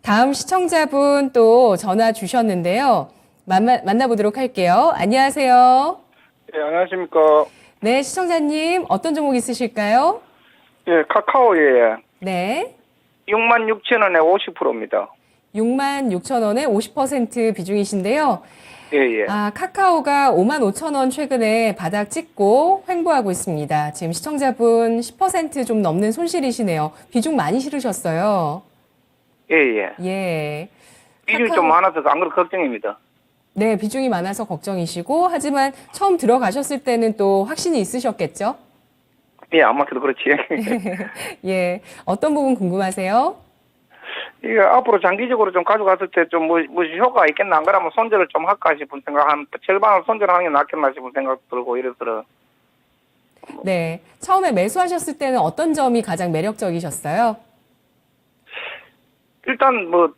다음 시청자분 또 전화 주셨는데요. 만나보도록 할게요. 안녕하세요. 예, 안녕하십니까. 네, 시청자님 어떤 종목 있으실까요? 예, 카카오에 네. 66,000원에 50%입니다. 66,000원에 50% 비중이신데요. 예, 예. 카카오가 55,000원 최근에 바닥 찍고 횡보하고 있습니다. 지금 시청자분 10% 좀 넘는 손실이시네요. 비중 많이 실으셨어요. 예, 예. 예. 비중이 좀 많아서 안 그래도 걱정입니다. 네, 비중이 많아서 걱정이시고, 하지만 처음 들어가셨을 때는 또 확신이 있으셨겠죠? 예, 아마도 그렇지. 예. 어떤 부분 궁금하세요? 이게 앞으로 장기적으로 좀 가져갔을 때 좀 뭐 효과가 있겠나, 안 그러면 손절을 좀 할까 싶은 생각, 한 절반을 손절하는 게 낫겠나 싶은 생각 들고 이래서. 네. 처음에 매수하셨을 때는 어떤 점이 가장 매력적이셨어요? 일단 뭐,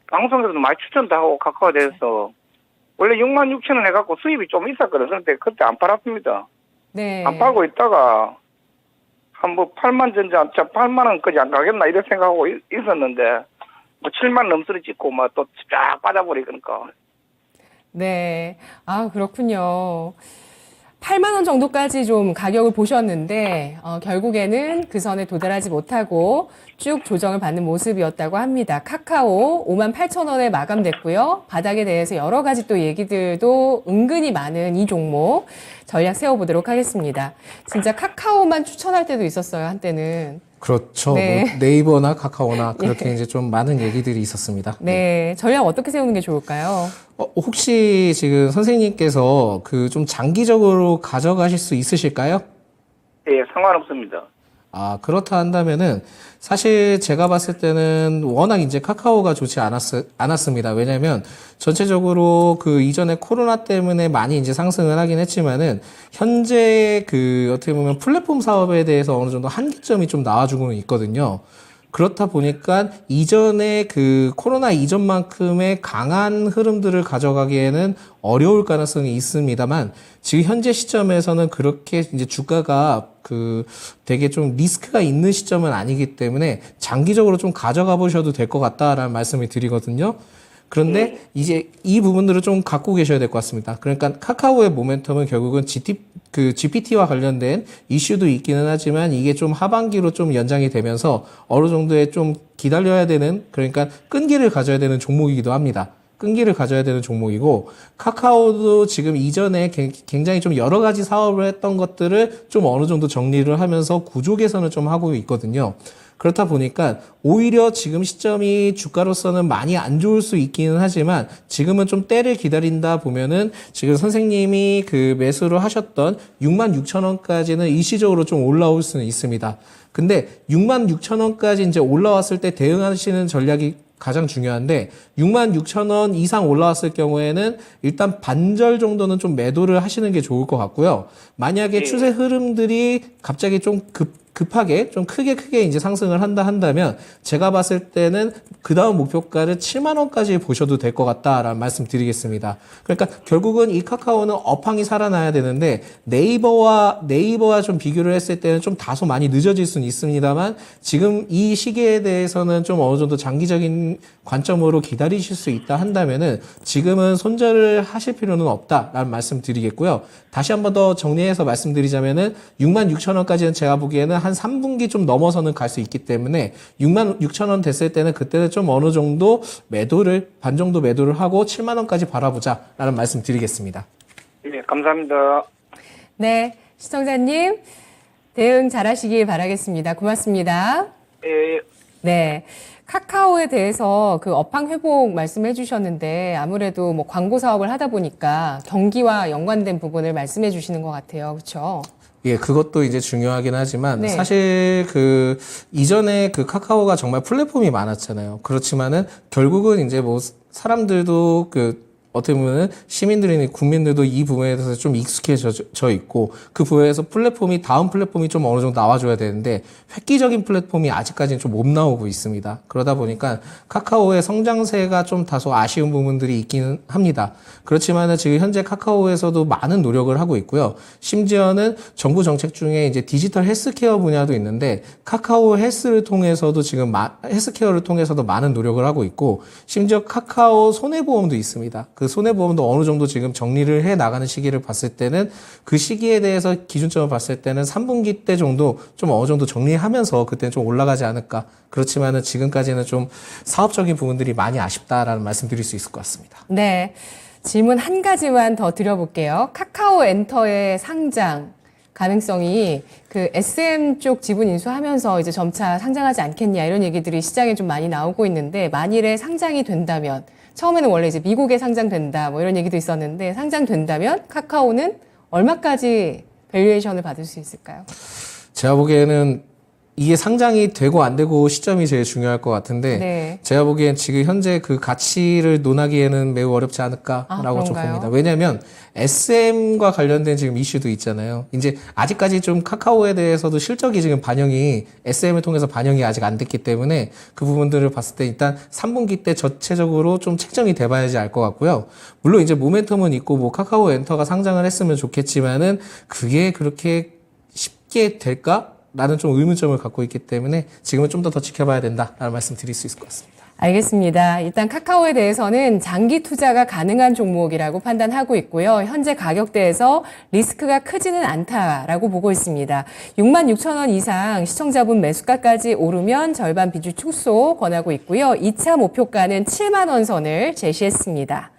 방송에서도 많이 추천도 하고, 카카오에 대해서. 원래 66,000원 해갖고 수입이 좀 있었거든. 그런데 그때 안 팔았습니다. 네. 안 팔고 있다가, 한 뭐 8만 전자, 8만 원까지 안 가겠나 이런 생각하고 있었는데, 뭐 7만 넘스를 찍고 막 또 쫙 빠져버리니까. 네. 그렇군요. 8만 원 정도까지 좀 가격을 보셨는데, 결국에는 그 선에 도달하지 못하고 쭉 조정을 받는 모습이었다고 합니다. 카카오 58,000원에 마감됐고요. 바닥에 대해서 여러 가지 또 얘기들도 은근히 많은 이 종목 전략 세워보도록 하겠습니다. 진짜 카카오만 추천할 때도 있었어요, 한때는. 그렇죠. 네. 뭐 네이버나 카카오나 그렇게 이제 좀 많은 얘기들이 있었습니다. 네. 전략 어떻게 세우는 게 좋을까요? 혹시 지금 선생님께서 그 좀 장기적으로 가져가실 수 있으실까요? 예, 상관없습니다. 그렇다 한다면은 사실 제가 봤을 때는 워낙 이제 카카오가 좋지 않았습니다. 왜냐면 전체적으로 그 이전에 코로나 때문에 많이 이제 상승을 하긴 했지만은 현재 그 어떻게 보면 플랫폼 사업에 대해서 어느 정도 한계점이 좀 나와주고는 있거든요. 그렇다 보니까 이전에 그 코로나 이전만큼의 강한 흐름들을 가져가기에는 어려울 가능성이 있습니다만 지금 현재 시점에서는 그렇게 이제 주가가 그 되게 좀 리스크가 있는 시점은 아니기 때문에 장기적으로 좀 가져가 보셔도 될 것 같다라는 말씀을 드리거든요. 그런데 이제 이 부분들을 좀 갖고 계셔야 될 것 같습니다. 그러니까 카카오의 모멘텀은 결국은 GPT와 관련된 이슈도 있기는 하지만 이게 좀 하반기로 좀 연장이 되면서 어느 정도의 좀 기다려야 되는, 그러니까 끈기를 가져야 되는 종목이기도 합니다. 끈기를 가져야 되는 종목이고, 카카오도 지금 이전에 굉장히 좀 여러 가지 사업을 했던 것들을 좀 어느 정도 정리를 하면서 구조 개선을 좀 하고 있거든요. 그렇다 보니까 오히려 지금 시점이 주가로서는 많이 안 좋을 수 있기는 하지만 지금은 좀 때를 기다린다 보면은 지금 선생님이 그 매수를 하셨던 66,000원까지는 일시적으로 좀 올라올 수는 있습니다. 근데 66,000원까지 이제 올라왔을 때 대응하시는 전략이 가장 중요한데 66,000원 이상 올라왔을 경우에는 일단 반절 정도는 좀 매도를 하시는 게 좋을 것 같고요. 만약에 추세 흐름들이 갑자기 좀 급하게 좀 크게 이제 상승을 한다면 제가 봤을 때는 그 다음 목표가를 7만 원까지 보셔도 될 것 같다라는 말씀 드리겠습니다. 그러니까 결국은 이 카카오는 업황이 살아나야 되는데 네이버와 좀 비교를 했을 때는 좀 다소 많이 늦어질 수는 있습니다만 지금 이 시기에 대해서는 좀 어느 정도 장기적인 관점으로 기다리실 수 있다 한다면은 지금은 손절을 하실 필요는 없다라는 말씀 드리겠고요. 다시 한 번 더 정리해서 말씀드리자면은 66,000원까지는 제가 보기에는 한 3분기 좀 넘어서는 갈 수 있기 때문에 66,000원 됐을 때는 그때는 좀 어느 정도 반 정도 매도를 하고 7만 원까지 바라보자라는 말씀 드리겠습니다. 네, 감사합니다. 네. 시청자님, 대응 잘하시길 바라겠습니다. 고맙습니다. 예. 네. 카카오에 대해서 그 업황 회복 말씀해 주셨는데 아무래도 뭐 광고 사업을 하다 보니까 경기와 연관된 부분을 말씀해 주시는 것 같아요. 그렇죠? 예, 그것도 이제 중요하긴 하지만 네. 사실 그 이전에 그 카카오가 정말 플랫폼이 많았잖아요. 그렇지만은 결국은 이제 뭐 사람들도 그 어떻게 보면 시민들이나 국민들도 이 부분에 대해서 좀 익숙해져 있고 그 부분에서 다음 플랫폼이 좀 어느 정도 나와줘야 되는데 획기적인 플랫폼이 아직까지는 좀 못 나오고 있습니다. 그러다 보니까 카카오의 성장세가 좀 다소 아쉬운 부분들이 있기는 합니다. 그렇지만은 지금 현재 카카오에서도 많은 노력을 하고 있고요. 심지어는 정부 정책 중에 이제 디지털 헬스케어 분야도 있는데 카카오 헬스를 통해서도 지금 헬스케어를 통해서도 많은 노력을 하고 있고 심지어 카카오 손해보험도 있습니다. 그 손해보험도 어느 정도 지금 정리를 해 나가는 시기를 봤을 때는 그 시기에 대해서 기준점을 봤을 때는 3분기 때 정도 좀 어느 정도 정리하면서 그때는 좀 올라가지 않을까. 그렇지만은 지금까지는 좀 사업적인 부분들이 많이 아쉽다라는 말씀 드릴 수 있을 것 같습니다. 네. 질문 한 가지만 더 드려볼게요. 카카오 엔터의 상장 가능성이 그 SM 쪽 지분 인수하면서 이제 점차 상장하지 않겠냐 이런 얘기들이 시장에 좀 많이 나오고 있는데 만일에 상장이 된다면 처음에는 원래 이제 미국에 상장된다 뭐 이런 얘기도 있었는데 상장된다면 카카오는 얼마까지 밸류에이션을 받을 수 있을까요? 제가 보기에는 이게 상장이 되고 안 되고 시점이 제일 중요할 것 같은데 네. 제가 보기엔 지금 현재 그 가치를 논하기에는 매우 어렵지 않을까라고 좀 그런가요? 봅니다. 왜냐하면 SM과 관련된 지금 이슈도 있잖아요. 이제 아직까지 좀 카카오에 대해서도 실적이 지금 SM을 통해서 반영이 아직 안 됐기 때문에 그 부분들을 봤을 때 일단 3분기 때 전체적으로 좀 책정이 돼봐야지 알 것 같고요. 물론 이제 모멘텀은 있고 뭐 카카오 엔터가 상장을 했으면 좋겠지만은 그게 그렇게 쉽게 될까? 라는 좀 의문점을 갖고 있기 때문에 지금은 좀 더 지켜봐야 된다라는 말씀 드릴 수 있을 것 같습니다. 알겠습니다. 일단 카카오에 대해서는 장기 투자가 가능한 종목이라고 판단하고 있고요. 현재 가격대에서 리스크가 크지는 않다라고 보고 있습니다. 66,000원 이상 시청자분 매수가까지 오르면 절반 비중 축소 권하고 있고요. 2차 목표가는 7만 원 선을 제시했습니다.